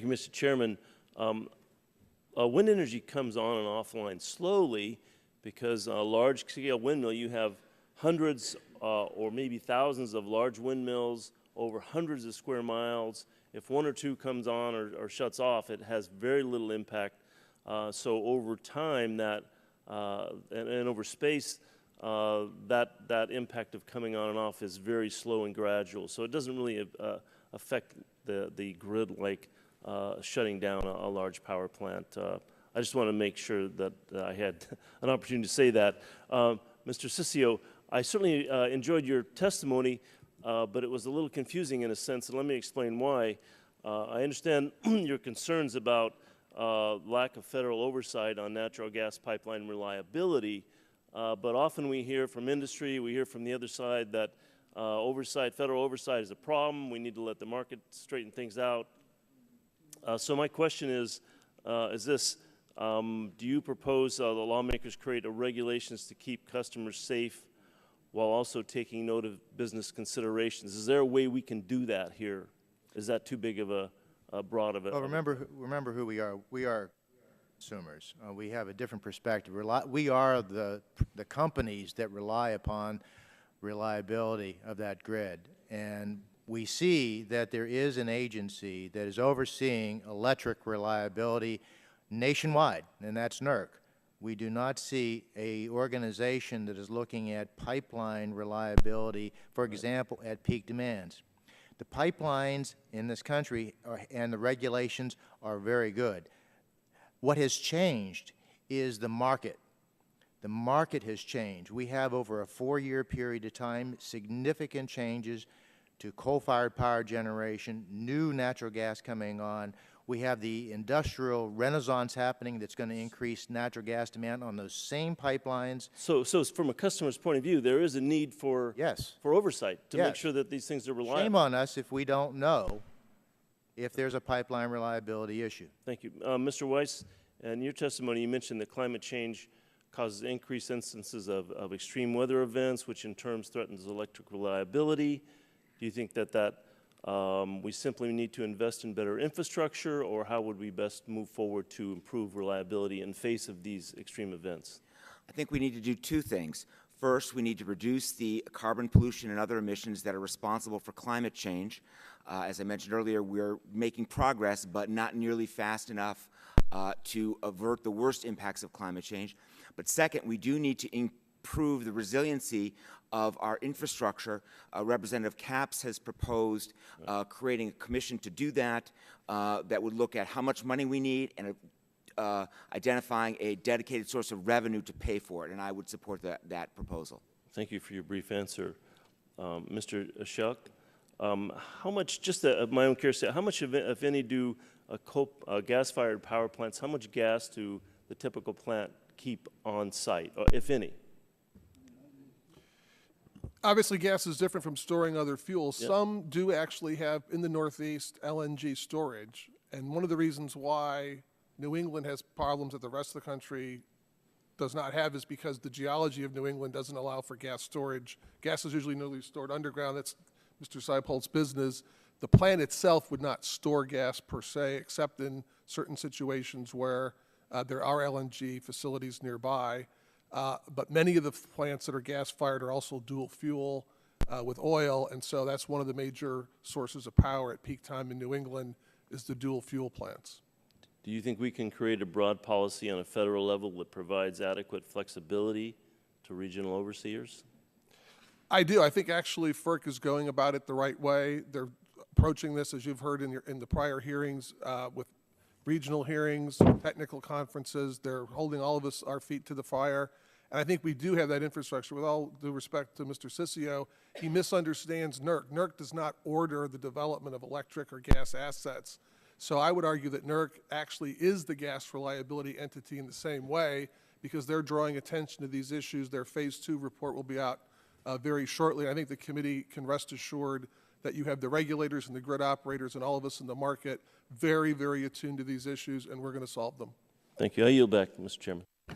Thank you, Mr. Chairman. Wind energy comes on and offline slowly because a large-scale windmill, you have hundreds or maybe thousands of large windmills over hundreds of square miles. If one or two comes on or shuts off, it has very little impact. So over time, that and over space, that impact of coming on and off is very slow and gradual. So it doesn't really affect the grid like shutting down a large power plant. I just want to make sure that I had an opportunity to say that. Mr. Ciccio, I certainly enjoyed your testimony, but it was a little confusing in a sense, and let me explain why. I understand your concerns about lack of federal oversight on natural gas pipeline reliability, but often we hear from industry, we hear from the other side that federal oversight is a problem. We need to let the market straighten things out. So my question is this: do you propose the lawmakers create regulations to keep customers safe while also taking note of business considerations? Is there a way we can do that here? Is that too big of a broad of a? Well, remember who we are. We are consumers. We have a different perspective. We are the companies that rely upon reliability of that grid, and we see that there is an agency that is overseeing electric reliability nationwide, and that's NERC. We do not see an organization that is looking at pipeline reliability, for example, at peak demands. The pipelines in this country and the regulations are very good. What has changed is the market. The market has changed. We have, over a 4-year period of time, significant changes to coal-fired power generation, new natural gas coming on. We have the industrial renaissance happening that's going to increase natural gas demand on those same pipelines. So from a customer's point of view, there is a need for oversight to make sure that these things are reliable. Shame on us if we don't know if there's a pipeline reliability issue. Thank you. Mr. Weiss, in your testimony, you mentioned that climate change causes increased instances of extreme weather events, which in turn threatens electric reliability. Do you think that we simply need to invest in better infrastructure, or how would we best move forward to improve reliability in face of these extreme events? I think we need to do two things. First, we need to reduce the carbon pollution and other emissions that are responsible for climate change. As I mentioned earlier, we're making progress, but not nearly fast enough to avert the worst impacts of climate change. But second, we do need to improve the resiliency of our infrastructure. Representative Capps has proposed creating a commission to do that, that would look at how much money we need and identifying a dedicated source of revenue to pay for it, and I would support that proposal. Thank you for your brief answer. Mr. Ashok, how much, just my own curiosity, how much, if any, do gas-fired power plants, how much gas do the typical plant keep on site, if any? Obviously, gas is different from storing other fuels. Yep. Some do actually have, in the Northeast, LNG storage. And one of the reasons why New England has problems that the rest of the country does not have is because the geology of New England doesn't allow for gas storage. Gas is usually stored underground. That's Mr. Seipolt's business. The plant itself would not store gas per se, except in certain situations where there are LNG facilities nearby. But many of the plants that are gas-fired are also dual fuel with oil, and so that's one of the major sources of power at peak time in New England is the dual fuel plants. Do you think we can create a broad policy on a federal level that provides adequate flexibility to regional overseers? I do. I think actually FERC is going about it the right way. They're approaching this, as you've heard in the prior hearings, with regional hearings, technical conferences. They're holding all of us, our feet to the fire. And I think we do have that infrastructure. With all due respect to Mr. Ciccio, he misunderstands NERC. NERC does not order the development of electric or gas assets. So I would argue that NERC actually is the gas reliability entity in the same way, because they're drawing attention to these issues. Their Phase 2 report will be out very shortly. I think the committee can rest assured that you have the regulators and the grid operators and all of us in the market very, very attuned to these issues, and we're going to solve them. Thank you. I yield back, Mr. Chairman.